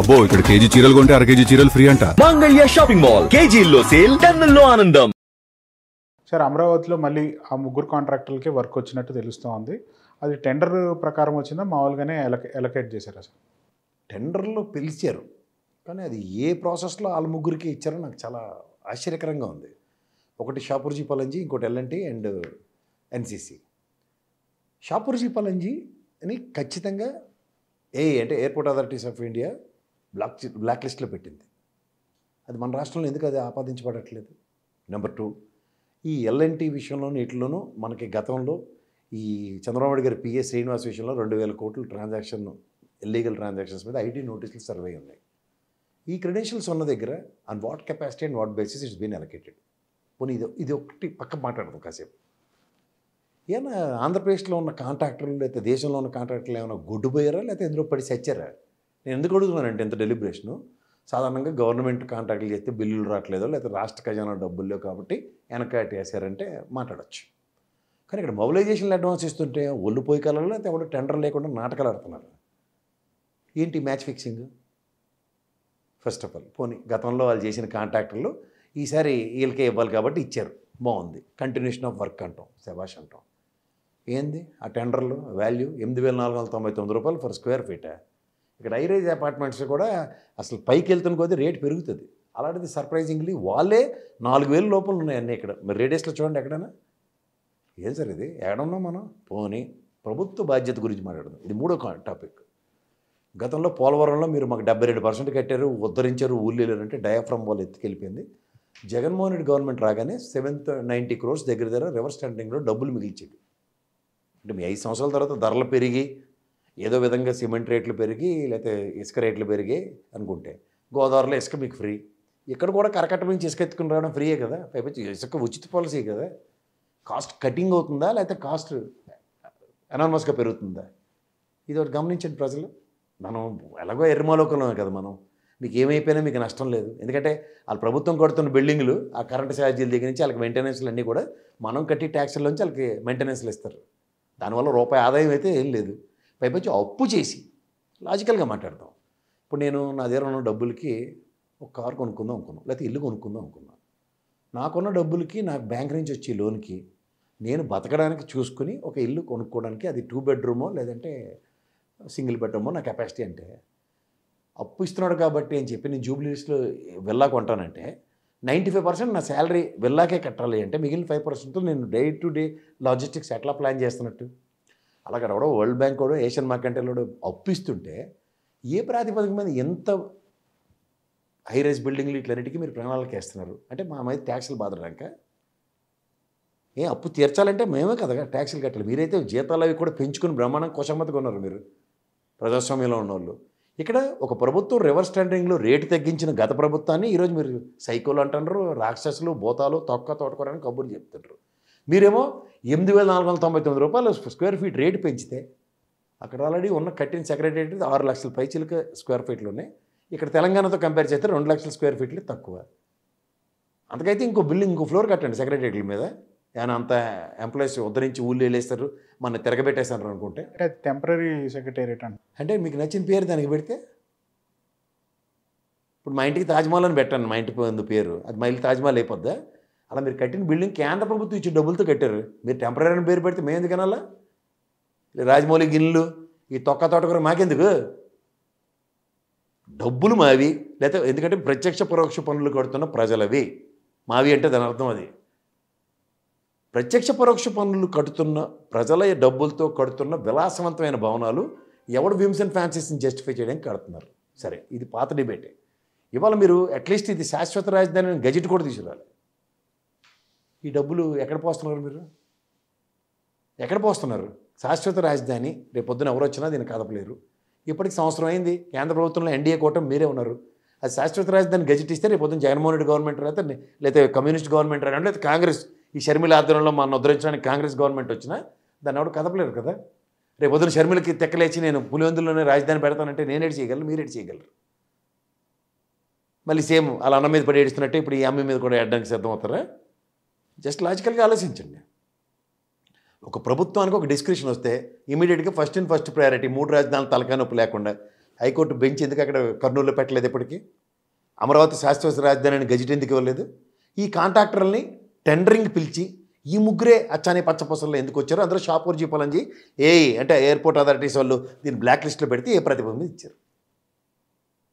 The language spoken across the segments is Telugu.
అబ్బో ఇక్కడ కేజీ చీరలు కొంటే అర కేజీ చీరలు ఫ్రీ అంట. మంగళ్య షాపింగ్ మాల్, కేజీల్లో సేల్, టన్నుల్లో ఆనందం. సార్, అమరావతిలో మళ్ళీ ఆ ముగ్గురు కాంట్రాక్టర్లకి వర్క్ వచ్చినట్టు తెలుస్తూ ఉంది. అది టెండర్ ప్రకారం వచ్చిందా, మామూలుగానే ఎలకేట్ చేశారా సార్? టెండర్లో పిలిచారు, కానీ అది ఏ ప్రాసెస్లో వాళ్ళ ముగ్గురికి ఇచ్చారో నాకు చాలా ఆశ్చర్యకరంగా ఉంది. ఒకటి షాపూర్జీ పలంజీ, ఇంకోటి L and T and NCC. Shapoorji Pallonji అని ఖచ్చితంగా అంటే airport authorities of India black లిస్ట్లో పెట్టింది. అది మన రాష్ట్రంలో ఎందుకు అది ఆపాదించబడట్లేదు? నెంబర్ 2, ఈ ఎల్ఎన్టీ విషయంలోనూ వీటిలోనూ మనకి గతంలో ఈ చంద్రబాబు నాయుడు గారి పిఏ శ్రీనివాస్ విషయంలో 2000 కోట్ల ట్రాన్సాక్షన్, ఇల్లీగల్ ట్రాన్సాక్షన్స్ మీద ఐటీ నోటీసులు సర్వే ఉన్నాయి. ఈ క్రెడెన్షియల్స్ ఉన్న దగ్గర on what capacity and what basis it's been allocated. పోనీ ఇది ఒకటి పక్క మాట్లాడదాం కాసేపు. ఏమైనా ఆంధ్రప్రదేశ్లో ఉన్న కాంట్రాక్టర్లు లేకపోతే దేశంలో ఉన్న కాంట్రాక్టర్లు ఏమైనా గుడ్డుపోయారా, లేకపోతే ఎందులో పడి చచ్చారా? నేను ఎందుకు అడుగుతున్నానంటే ఎంత డెలిబరేషను. సాధారణంగా గవర్నమెంట్ కాంట్రాక్టులు చేస్తే బిల్లులు రావట్లేదో, లేకపోతే రాష్ట్ర ఖజానా డబ్బుల్లో కాబట్టి వెనకట్టేసారంటే మాట్లాడచ్చు. కానీ ఇక్కడ మొబిలైజేషన్లు అడ్వాన్స్ ఇస్తుంటే ఒళ్ళు పోయి కలర్లో, లేకపోతే ఎవరు టెండర్ లేకుండా నాటకాలు ఆడుతున్నారు. ఏంటి match fixing? First of all పోనీ గతంలో వాళ్ళు చేసిన కాంట్రాక్టర్లు ఈసారి వీళ్ళకే ఇవ్వాలి కాబట్టి ఇచ్చారు, బాగుంది. కంటిన్యూషన్ ఆఫ్ వర్క్ అంటాం, శభాష్ అంటాం. ఏంది ఆ టెండర్లో వాల్యూ? 8,499 రూపాయలు ఫర్ స్క్వేర్ ఫీట్. ఇక్కడ హైరైజ్ అపార్ట్మెంట్స్ కూడా అసలు పైకి వెళ్తున్న కొద్దీ రేట్ పెరుగుతుంది. అలాంటిది సర్ప్రైజింగ్లీ వాళ్ళే 4,000 లోపల ఉన్నాయి అన్నీ. ఇక్కడ మరి రేడియస్లో చూడండి ఎక్కడైనా. ఏం సార్ ఇది? ఎక్కడున్నాం మనం? పోనీ ప్రభుత్వ బాధ్యత గురించి మాట్లాడదాం. ఇది 3వ టాపిక్. గతంలో పోలవరంలో మీరు మాకు 72% కట్టారు, ఉద్ధరించారు, ఊళ్ళో అంటే డయాఫ్రమ్ వాళ్ళు ఎత్తుకెళ్ళిపోయింది. జగన్మోహన్ రెడ్డి గవర్నమెంట్ రాగానే 790 crores దగ్గర రివర్స్ టెండరింగ్లో డబ్బులు మిగిల్చేది. అంటే మీ 5 సంవత్సరాల తర్వాత ధరలు పెరిగి ఏదో విధంగా సిమెంట్ రేట్లు పెరిగి లేకపోతే ఇసుక రేట్లు పెరిగి అనుకుంటే గోదావరిలో ఇసుక మీకు ఫ్రీ. ఇక్కడ కూడా కరకట్ట నుంచి ఇసుక ఎత్తుకుని రావడం ఫ్రీయే కదా. పైపచ్చి ఇసుక ఉచిత పాలసీ కదా. కాస్ట్ కటింగ్ అవుతుందా, లేకపోతే కాస్ట్ ఎనానమస్గా పెరుగుతుందా? ఇది ఒకటి గమనించండి ప్రజలు. మనం ఎలాగో ఎర్రమాలోకంలో కదా మనం. మీకు ఏమైపోయినా మీకు నష్టం లేదు. ఎందుకంటే వాళ్ళ ప్రభుత్వం కడుతున్న బిల్డింగ్లు ఆ కరెంటు ఛార్జీల దగ్గర నుంచి వాళ్ళకి మెయింటెనెన్స్లు అన్నీ కూడా మనం కట్టి ట్యాక్స్లోంచి వాళ్ళకి మెయింటెనెన్స్లు ఇస్తారు. దానివల్ల రూపాయి ఆదాయం అయితే ఏం లేదు. పైపచ్చి అప్పు చేసి లాజికల్గా మాట్లాడతాం. ఇప్పుడు నేను నా దగ్గర ఉన్న డబ్బులకి ఒక కారు కొనుక్కుందాం అనుకున్నాను, లేకపోతే ఇల్లు కొనుక్కుందాం అనుకున్నాను. నాకున్న డబ్బులకి నాకు బ్యాంక్ నుంచి వచ్చే లోన్కి నేను బతకడానికి చూసుకుని ఒక ఇల్లు కొనుక్కోవడానికి, అది 2 bedroom లేదంటే సింగిల్ బెడ్రూమో నా కెపాసిటీ. అంటే అప్పు ఇస్తున్నాడు కాబట్టి అని చెప్పి నేను జూబ్లీస్లో విల్లా కొంటానంటే 95% నా శాలరీ విల్లాకే కట్టాలి. అంటే మిగిలిన 5% నేను డే టు డే లాజిస్టిక్స్ ఎట్లా ప్లాన్ చేస్తున్నట్టు. అలాగే ఎవడో వరల్డ్ బ్యాంక్ వాడు, ఏషియన్ మార్కెంటైలో అప్పు ఇస్తుంటే ఏ ప్రాతిపదిక మీద ఎంత హై రైజ్ బిల్డింగ్లు ఇట్లన్నిటికీ మీరు ప్రణాళిక వేస్తున్నారు? అంటే మా మీద ట్యాక్సులు బాధడాక అప్పు తీర్చాలంటే మేమే కదా ట్యాక్సులు కట్టాలి. మీరైతే జీతాలు అవి కూడా పెంచుకుని బ్రహ్మాండం కోసమ్మతిగా ఉన్నారు మీరు ప్రజాస్వామ్యంలో ఉన్నవాళ్ళు. ఇక్కడ ఒక ప్రభుత్వం రివర్స్ టెండరింగ్లో రేటు తగ్గించిన గత ప్రభుత్వాన్ని ఈరోజు మీరు సైకోలు అంటున్నారు, రాక్షసులు, భూతాలు, తోటకూరని కబుర్లు చెప్తుంటారు. మీరేమో 8,499 రూపాయలు స్క్వేర్ ఫీట్ రేటు పెంచితే అక్కడ ఆల్రెడీ ఉన్న కట్టిన సెక్రటరీ 6 లక్షల పైచీలక స్క్వేర్ ఫీట్లు ఉన్నాయి. ఇక్కడ తెలంగాణతో కంపేర్ చేస్తే 2 లక్షల స్క్వేర్ ఫీట్లు తక్కువ. అంతకైతే ఇంకో బిల్డింగ్, ఇంకో ఫ్లోర్ కట్టండి సెక్రటరీల మీద. ఏమైనా అంత ఎంప్లాయీస్ ఉద్ధరించి ఊళ్ళు వెళ్ళేస్తారు, మన తిరగబెట్టేస్తారు అనుకుంటే. టెంపరీ సెక్రటేరియట్ అంటే మీకు నచ్చిన పేరు దానికి పెడితే, ఇప్పుడు మా ఇంటికి తాజ్మహల్ అని పెట్టాను, మా ఇంటి పేరు అది మా ఇల్లు తాజ్మహల్ అయిపోద్దా? అలా మీరు కట్టిన బిల్డింగ్ కేంద్ర ప్రభుత్వం ఇచ్చే డబ్బులతో కట్టారు. మీరు టెంపరీ అని పేరు పెడితే మేము ఎందుకు అనాలా? రాజమౌళి గిన్నెలు, ఈ తోటకూర మాకెందుకు? డబ్బులు మావి. లేకపోతే ఎందుకంటే ప్రత్యక్ష పరోక్ష పనులు కడుతున్న ప్రజలవి. మావి అంటే దాని అర్థం అది. ప్రత్యక్ష పరోక్ష పనులు కడుతున్న ప్రజల డబ్బులతో కడుతున్న విలాసవంతమైన భవనాలు ఎవడు విమ్స్ అండ్ ఫ్యాన్సీస్ని జస్టిఫై చేయడానికి కడుతున్నారు. సరే, ఇది పాత డిబేటే. ఇవాళ మీరు అట్లీస్ట్ ఇది శాశ్వత రాజధాని గజెట్ కూడా తీసుకురాలి. ఈ డబ్బులు ఎక్కడ పోస్తున్నారు? మీరు ఎక్కడ పోస్తున్నారు? శాశ్వత రాజధాని రేపు పొద్దున ఎవరు వచ్చినా దీన్ని కదపలేరు. ఇప్పటికి సంవత్సరం అయింది. కేంద్ర ప్రభుత్వంలో ఎన్డీఏ కూటమి మీరే ఉన్నారు. అది శాశ్వత రాజధాని గజెట్ ఇస్తే రేపు పొద్దున జగన్మోహన్ రెడ్డి గవర్నమెంట్ లేకపోతే కమ్యూనిస్ట్ గవర్నమెంట్ రాని, లేకపోతే కాంగ్రెస్ ఈ షర్మిల ఆధ్వర్యంలో మన ఉద్ధరించడానికి కాంగ్రెస్ గవర్నమెంట్ వచ్చినా దాన్ని ఎవరు కదపలేరు కదా. రేపు పొద్దున షర్మిలకి తెక్కలేచి నేను పులివెందుల్లోనే రాజధాని పెడతానంటే నేనేటి చేయగలను, మీరేటి చేయగలరు? మళ్ళీ సేమ్ అలా అన్న మీద పడి ఏడుస్తున్నట్టే ఇప్పుడు ఈ అమ్మాయి మీద కూడా ఏడడానికి సిద్ధమవుతారా? జస్ట్ లాజికల్గా ఆలోచించండి. ఒక ప్రభుత్వానికి ఒక డిస్క్రిప్షన్ వస్తే ఇమీడియట్గా ఫస్ట్ ప్రయారిటీ 3 రాజధానులు తలకాయ నొప్పి లేకుండా హైకోర్టు బెంచ్ ఎందుకు అక్కడ కర్నూలులో పెట్టలేదు ఇప్పటికీ? అమరావతి శాశ్వత రాజధాని అని గజెట్ ఎందుకు ఇవ్వలేదు? ఈ కాంట్రాక్టర్లని టెండరింగ్ పిలిచి ఈ ముగ్గురే అచ్చాని పచ్చపొసల్లో ఎందుకు వచ్చారో అందులో షాపూర్జీ పలంజీ అంటే ఎయిర్పోర్ట్ అథారిటీస్ వాళ్ళు దీన్ని బ్లాక్ లిస్ట్లో పెడితే ఏ ప్రతిబంధం ఇచ్చారు.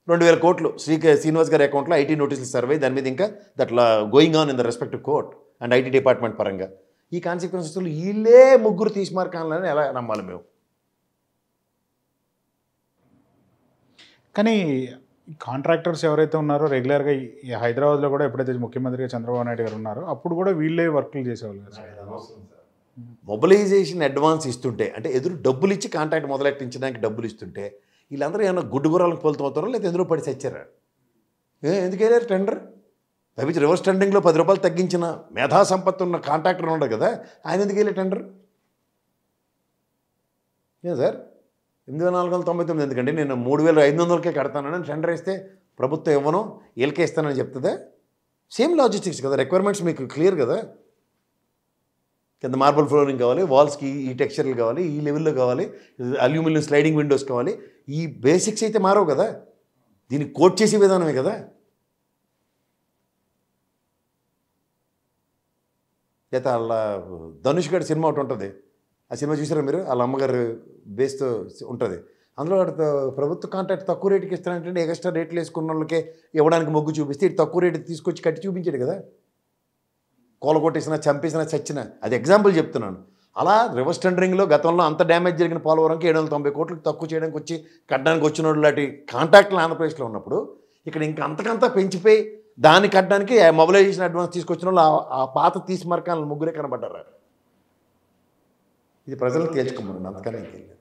2000 కోట్లు శ్రీనివాస్ గారి అకౌంట్లో ఐటీ నోటీసులు సర్వే, దాని మీద ఇంకా దట్లా going on in the respective court and IT department పరంగా. ఈ కాన్సిక్వెన్సెస్ వీళ్ళే ముగ్గురు తీసుమార్కాలని ఎలా నమ్మాలి మేము? కానీ కాంట్రాక్టర్స్ ఎవరైతే ఉన్నారో రెగ్యులర్గా ఈ హైదరాబాద్లో కూడా ఎప్పుడైతే ముఖ్యమంత్రిగా చంద్రబాబు నాయుడు గారు ఉన్నారో అప్పుడు కూడా వీళ్ళే వర్కులు చేసేవాళ్ళు కదా సార్. మొబిలైజేషన్ అడ్వాన్స్ ఇస్తుంటే, అంటే ఎదురు డబ్బులు ఇచ్చి కాంట్రాక్ట్ మొదలెట్టించడానికి డబ్బులు ఇస్తుంటే వీళ్ళందరూ ఏమన్నా గుడ్డుగురాలకు పోలుతవుతారో లేదా ఎందులో పడి చచ్చారా? ఎందుకు వెళ్ళారు టెండర్? అవి రివర్స్ టెండరింగ్లో 10 రూపాయలు తగ్గించిన మేధా సంపత్తి ఉన్న కాంట్రాక్టర్ ఉండదు కదా, ఆయన ఎందుకు వెళ్ళే టెండర్? ఏ సార్ 8499 ఎందుకండి, నేను 3500కే కడతానని టెండర్ వేస్తే ప్రభుత్వం ఇవ్వను వీళ్ళకే ఇస్తానని చెప్తుందా? సేమ్ లాజిస్టిక్స్ కదా, రిక్వైర్మెంట్స్ మీకు క్లియర్ కదా. కింద మార్బుల్ ఫ్లోరింగ్ కావాలి, వాల్స్కి ఈ టెక్స్చర్లు కావాలి, ఈ లెవెల్లో కావాలి, అల్యూమినియం స్లైడింగ్ విండోస్ కావాలి. ఈ బేసిక్స్ అయితే మారవు కదా, దీన్ని కోట్ చేసే విధానమే కదా. లేదా అలా ధనుష్ గారి సినిమా ఒకటి ఉంటుంది, ఆ సినిమా చూసారా మీరు? వాళ్ళ అమ్మగారు బేస్తో ఉంటుంది. అందులో ప్రభుత్వ కాంట్రాక్ట్ తక్కువ రేటుకి ఇస్తానంటే ఎక్స్ట్రా రేట్లు వేసుకున్న వాళ్ళకే ఇవ్వడానికి మొగ్గు చూపిస్తే ఇటు తక్కువ రేటు తీసుకొచ్చి కట్టి చూపించాడు కదా. కోలగొట్టేసినా చంపేసినా చచ్చినా, అది ఎగ్జాంపుల్ చెప్తున్నాను. అలా రివర్స్ టెండరింగ్లో గతంలో అంత డ్యామేజ్ జరిగిన పోలవరంకి 790 కోట్లకు తక్కువ చేయడానికి వచ్చి కట్టడానికి వచ్చిన వాళ్ళు లాంటి కాంట్రాక్ట్లు ఆంధ్రప్రదేశ్లో ఉన్నప్పుడు ఇక్కడ ఇంకా అంతకంతా పెంచిపోయి దాన్ని కట్టడానికి మొబిలైజేషన్ అడ్వాన్స్ తీసుకొచ్చిన వాళ్ళు ఆ పాత తీసి మార్కాలను ముగ్గురే కనబడ్డారు. ఇది ప్రజలు తేల్చుకోమని అంతకనే తెలియదు.